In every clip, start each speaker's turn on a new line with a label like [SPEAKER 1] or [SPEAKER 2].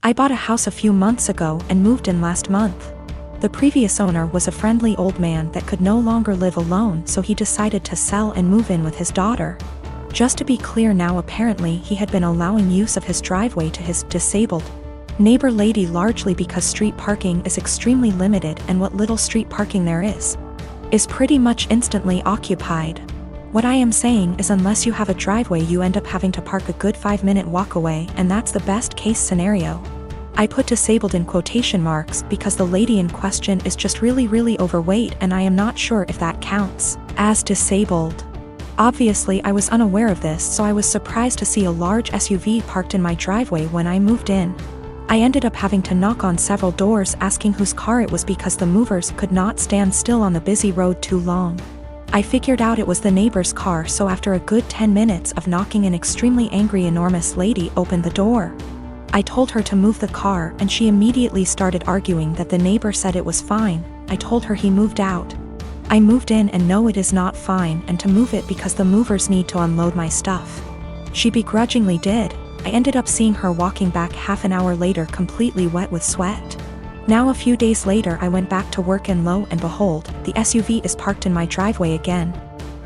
[SPEAKER 1] I bought a house a few months ago and moved in last month. The previous owner was a friendly old man that could no longer live alone, so he decided to sell and move in with his daughter. Just to be clear now, apparently he had been allowing use of his driveway to his disabled neighbor lady, largely because street parking is extremely limited, and what little street parking there is pretty much instantly occupied. What I am saying is, unless you have a driveway, you end up having to park a good 5-minute walk away, and that's the best case scenario. I put disabled in quotation marks because the lady in question is just really overweight, and I am not sure if that counts as disabled. Obviously I was unaware of this, so I was surprised to see a large SUV parked in my driveway when I moved in. I ended up having to knock on several doors asking whose car it was because the movers could not stand still on the busy road too long. I figured out it was the neighbor's car, so after a good 10 minutes of knocking, an extremely angry enormous lady opened the door. I told her to move the car, and she immediately started arguing that the neighbor said it was fine. I told her he moved out. I moved in, and no, it is not fine, and to move it because the movers need to unload my stuff. She begrudgingly did. I ended up seeing her walking back half an hour later, completely wet with sweat. Now a few days later I went back to work, and lo and behold, the SUV is parked in my driveway again.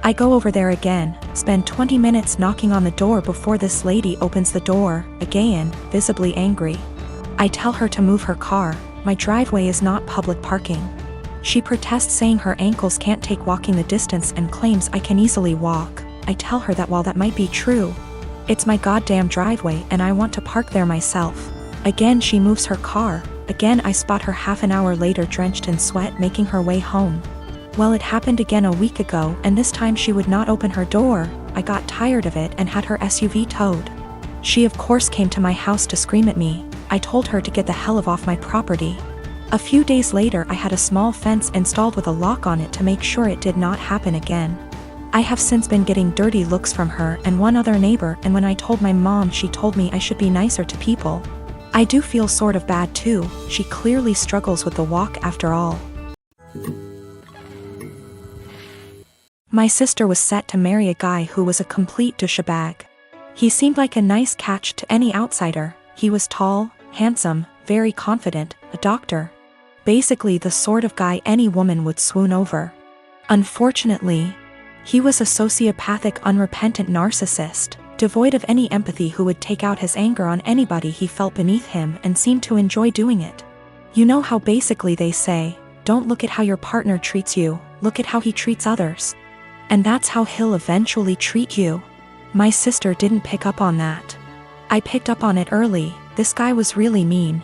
[SPEAKER 1] I go over there again, spend 20 minutes knocking on the door before this lady opens the door, again, visibly angry. I tell her to move her car. My driveway is not public parking. She protests, saying her ankles can't take walking the distance, and claims I can easily walk. I tell her that while that might be true, it's my goddamn driveway and I want to park there myself. Again she moves her car. Again I spot her half an hour later drenched in sweat making her way home. Well, it happened again a week ago, and this time she would not open her door. I got tired of it and had her SUV towed. She of course came to my house to scream at me. I told her to get the hell off my property. A few days later I had a small fence installed with a lock on it to make sure it did not happen again. I have since been getting dirty looks from her and one other neighbor, and when I told my mom, she told me I should be nicer to people. I do feel sort of bad too. She clearly struggles with the walk after all. My sister was set to marry a guy who was a complete douchebag. He seemed like a nice catch to any outsider. He was tall, handsome, very confident, a doctor. Basically the sort of guy any woman would swoon over. Unfortunately, he was a sociopathic, unrepentant narcissist, devoid of any empathy, who would take out his anger on anybody he felt beneath him and seemed to enjoy doing it. You know how basically they say, don't look at how your partner treats you, look at how he treats others. And that's how he'll eventually treat you. My sister didn't pick up on that. I picked up on it early. This guy was really mean.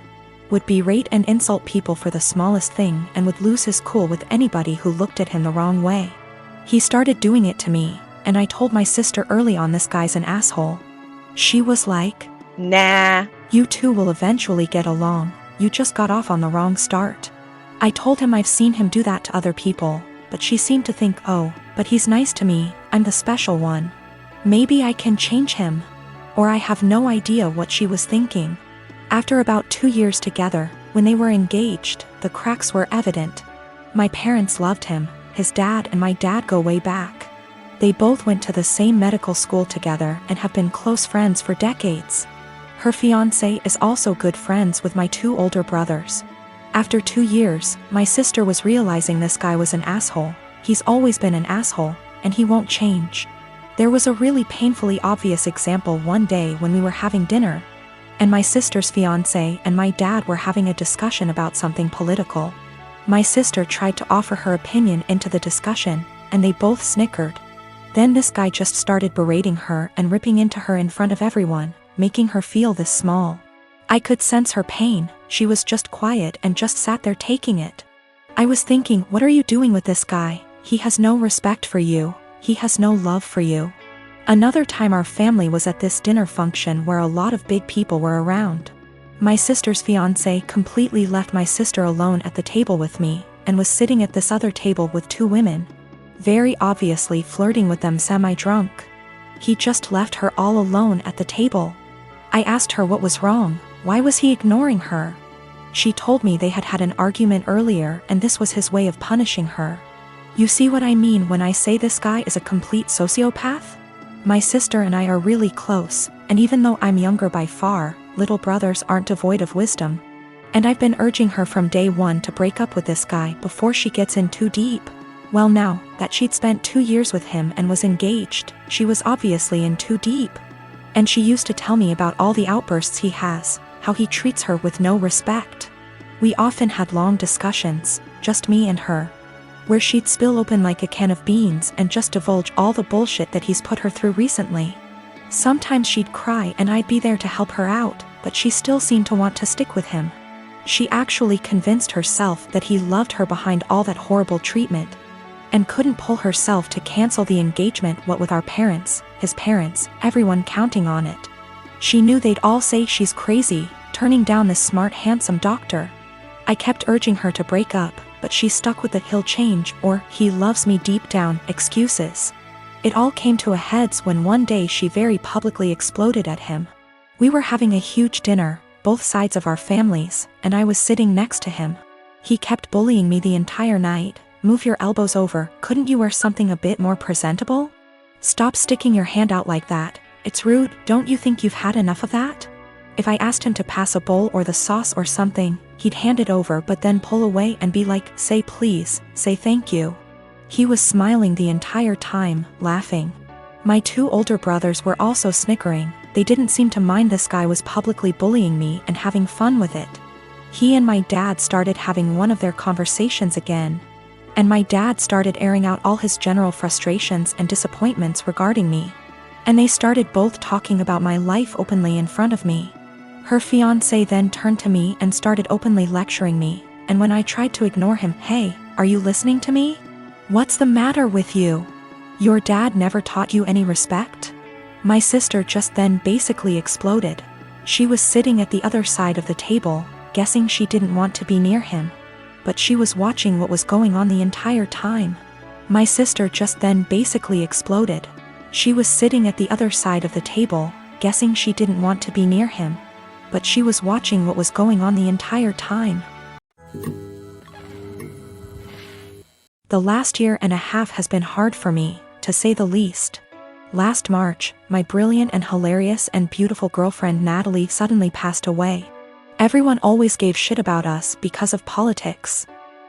[SPEAKER 1] Would berate and insult people for the smallest thing, and would lose his cool with anybody who looked at him the wrong way. He started doing it to me, and I told my sister early on, this guy's an asshole. She was like, nah, you two will eventually get along, you just got off on the wrong start. I told him I've seen him do that to other people, but she seemed to think, oh, but he's nice to me, I'm the special one. Maybe I can change him. Or I have no idea what she was thinking. After about 2 years together, when they were engaged, the cracks were evident. My parents loved him. His dad and my dad go way back. They both went to the same medical school together and have been close friends for decades. Her fiancé is also good friends with my 2 older brothers. After 2 years, my sister was realizing this guy was an asshole. He's always been an asshole, and he won't change. There was a really painfully obvious example one day when we were having dinner, and my sister's fiancé and my dad were having a discussion about something political. My sister tried to offer her opinion into the discussion, and they both snickered. Then this guy just started berating her and ripping into her in front of everyone, making her feel this small. I could sense her pain. She was just quiet and just sat there taking it. I was thinking, what are you doing with this guy? He has no respect for you. He has no love for you. Another time our family was at this dinner function where a lot of big people were around. My sister's fiancé completely left my sister alone at the table with me, and was sitting at this other table with 2 women, very obviously flirting with them semi-drunk. He just left her all alone at the table. I asked her what was wrong, why was he ignoring her? She told me they had had an argument earlier and this was his way of punishing her. You see what I mean when I say this guy is a complete sociopath? My sister and I are really close, and even though I'm younger by far, little brothers aren't devoid of wisdom. And I've been urging her from day one to break up with this guy before she gets in too deep. Well, now that she'd spent 2 years with him and was engaged, she was obviously in too deep. And she used to tell me about all the outbursts he has, how he treats her with no respect. We often had long discussions, just me and her, where she'd spill open like a can of beans and just divulge all the bullshit that he's put her through recently. Sometimes she'd cry and I'd be there to help her out, but she still seemed to want to stick with him. She actually convinced herself that he loved her behind all that horrible treatment, and couldn't pull herself to cancel the engagement, what with our parents, his parents, everyone counting on it. She knew they'd all say she's crazy, turning down this smart, handsome doctor. I kept urging her to break up, but she stuck with the "he'll change" or "he loves me deep down" excuses. It all came to a head when one day she very publicly exploded at him. We were having a huge dinner, both sides of our families, and I was sitting next to him. He kept bullying me the entire night. "Move your elbows over, couldn't you wear something a bit more presentable? Stop sticking your hand out like that, it's rude, don't you think you've had enough of that?" If I asked him to pass a bowl or the sauce or something, he'd hand it over but then pull away and be like, "Say please, say thank you." He was smiling the entire time, laughing. My 2 older brothers were also snickering. They didn't seem to mind this guy was publicly bullying me and having fun with it. He and my dad started having one of their conversations again, and my dad started airing out all his general frustrations and disappointments regarding me. And they started both talking about my life openly in front of me. Her fiancé then turned to me and started openly lecturing me, and when I tried to ignore him, "Hey, are you listening to me? What's the matter with you? Your dad never taught you any respect?" My sister just then basically exploded. She was sitting at the other side of the table, guessing she didn't want to be near him, but she was watching what was going on the entire time. My sister just then basically exploded. She was sitting at the other side of the table, guessing she didn't want to be near him, but she was watching what was going on the entire time. The last year and a half has been hard for me, to say the least. Last March, my brilliant and hilarious and beautiful girlfriend Natalie suddenly passed away. Everyone always gave shit about us because of politics.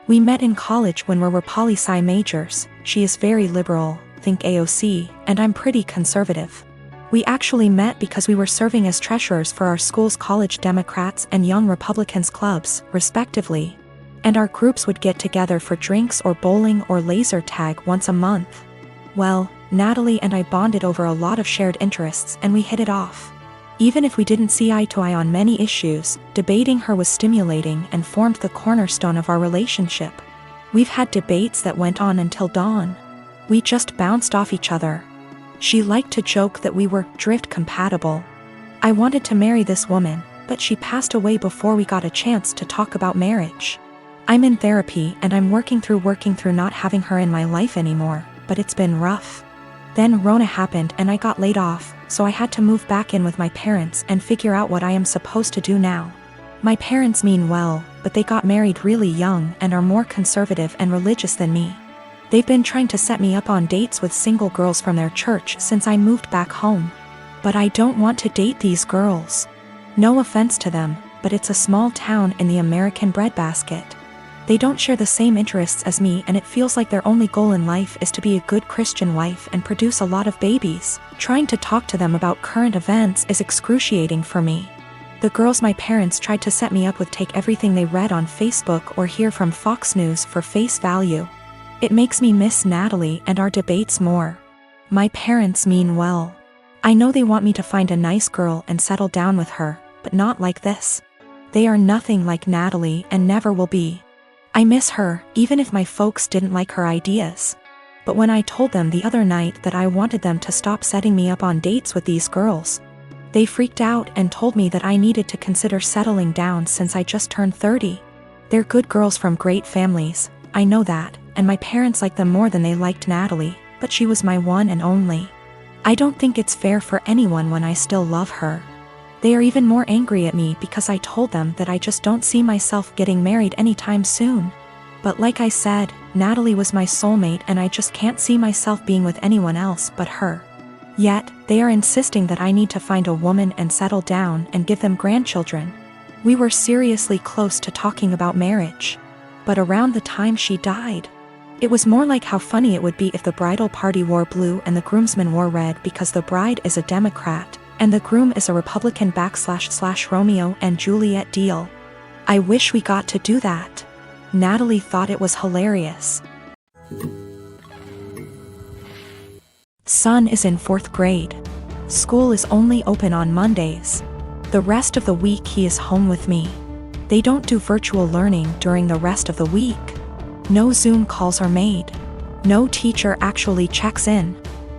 [SPEAKER 1] We met in college when we were poli-sci majors. She is very liberal, think AOC, and I'm pretty conservative. We actually met because we were serving as treasurers for our school's college Democrats and Young Republicans clubs, respectively. And our groups would get together for drinks or bowling or laser tag once a month. Well, Natalie and I bonded over a lot of shared interests and we hit it off. Even if we didn't see eye to eye on many issues, debating her was stimulating and formed the cornerstone of our relationship. We've had debates that went on until dawn. We just bounced off each other. She liked to joke that we were drift compatible. I wanted to marry this woman, but she passed away before we got a chance to talk about marriage. I'm in therapy and I'm working through not having her in my life anymore, but it's been rough. Then Rona happened and I got laid off, so I had to move back in with my parents and figure out what I am supposed to do now. My parents mean well, but they got married really young and are more conservative and religious than me. They've been trying to set me up on dates with single girls from their church since I moved back home. But I don't want to date these girls. No offense to them, but it's a small town in the American breadbasket. They don't share the same interests as me and it feels like their only goal in life is to be a good Christian wife and produce a lot of babies. Trying to talk to them about current events is excruciating for me. The girls my parents tried to set me up with take everything they read on Facebook or hear from Fox News for face value. It makes me miss Natalie and our debates more. My parents mean well. I know they want me to find a nice girl and settle down with her, but not like this. They are nothing like Natalie and never will be. I miss her, even if my folks didn't like her ideas. But when I told them the other night that I wanted them to stop setting me up on dates with these girls, they freaked out and told me that I needed to consider settling down since I just turned 30. They're good girls from great families, I know that, and my parents like them more than they liked Natalie, but she was my one and only. I don't think it's fair for anyone when I still love her. They are even more angry at me because I told them that I just don't see myself getting married anytime soon. But like I said, Natalie was my soulmate and I just can't see myself being with anyone else but her. Yet, they are insisting that I need to find a woman and settle down and give them grandchildren. We were seriously close to talking about marriage. But around the time she died, it was more like how funny it would be if the bridal party wore blue and the groomsmen wore red because the bride is a Democrat, and the groom is a Republican / Romeo and Juliet deal. I wish we got to do that. Natalie thought it was hilarious. Son is in 4th grade. School is only open on Mondays. The rest of the week he is home with me. They don't do virtual learning during the rest of the week. No Zoom calls are made. No teacher actually checks in.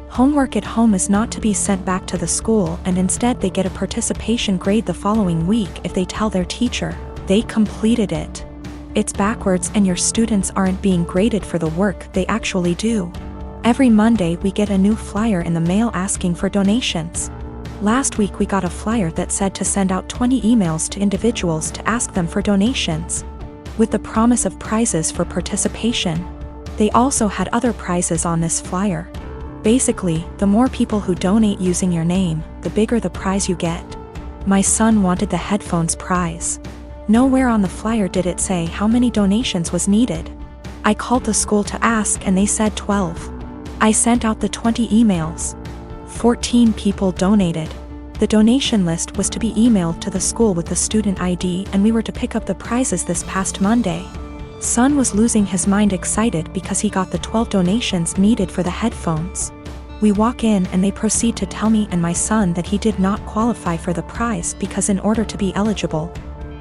[SPEAKER 1] Homework at home is not to be sent back to the school, and instead they get a participation grade the following week if they tell their teacher they completed it. It's backwards, and your students aren't being graded for the work they actually do. Every Monday we get a new flyer in the mail asking for donations. Last week we got a flyer that said to send out 20 emails to individuals to ask them for donations, with the promise of prizes for participation. They also had other prizes on this flyer. Basically, the more people who donate using your name, the bigger the prize you get. My son wanted the headphones prize. Nowhere on the flyer did it say how many donations was needed. I called the school to ask and they said 12. I sent out the 20 emails. 14 people donated. The donation list was to be emailed to the school with the student ID, and we were to pick up the prizes this past Monday. Son was losing his mind excited because he got the 12 donations needed for the headphones. We walk in and they proceed to tell me and my son that he did not qualify for the prize because in order to be eligible,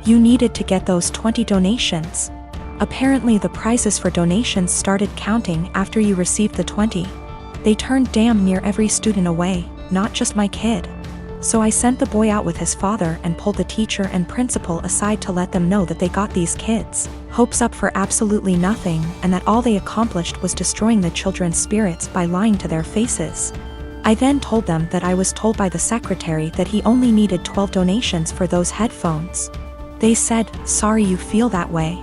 [SPEAKER 1] you needed to get those 20 donations. Apparently the prizes for donations started counting after you received the 20. They turned damn near every student away, not just my kid. So I sent the boy out with his father and pulled the teacher and principal aside to let them know that they got these kids' hopes up for absolutely nothing, and that all they accomplished was destroying the children's spirits by lying to their faces. I then told them that I was told by the secretary that he only needed 12 donations for those headphones. They said, "Sorry you feel that way.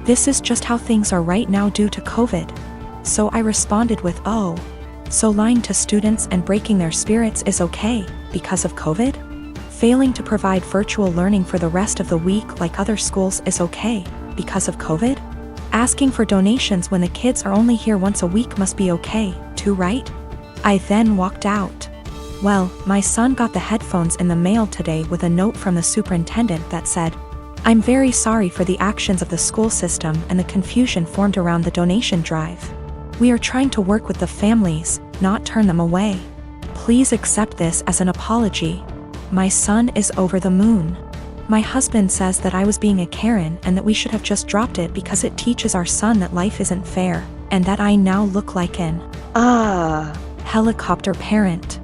[SPEAKER 1] This is just how things are right now due to COVID." So I responded with, "Oh, so lying to students and breaking their spirits is okay because of COVID? Failing to provide virtual learning for the rest of the week like other schools is okay because of COVID? Asking for donations when the kids are only here once a week must be okay, too, right?" I then walked out. Well, my son got the headphones in the mail today with a note from the superintendent that said, "I'm very sorry for the actions of the school system and the confusion formed around the donation drive. We are trying to work with the families, not turn them away. Please accept this as an apology." My son is over the moon. My husband says that I was being a Karen and that we should have just dropped it because it teaches our son that life isn't fair, and that I now look like an helicopter parent.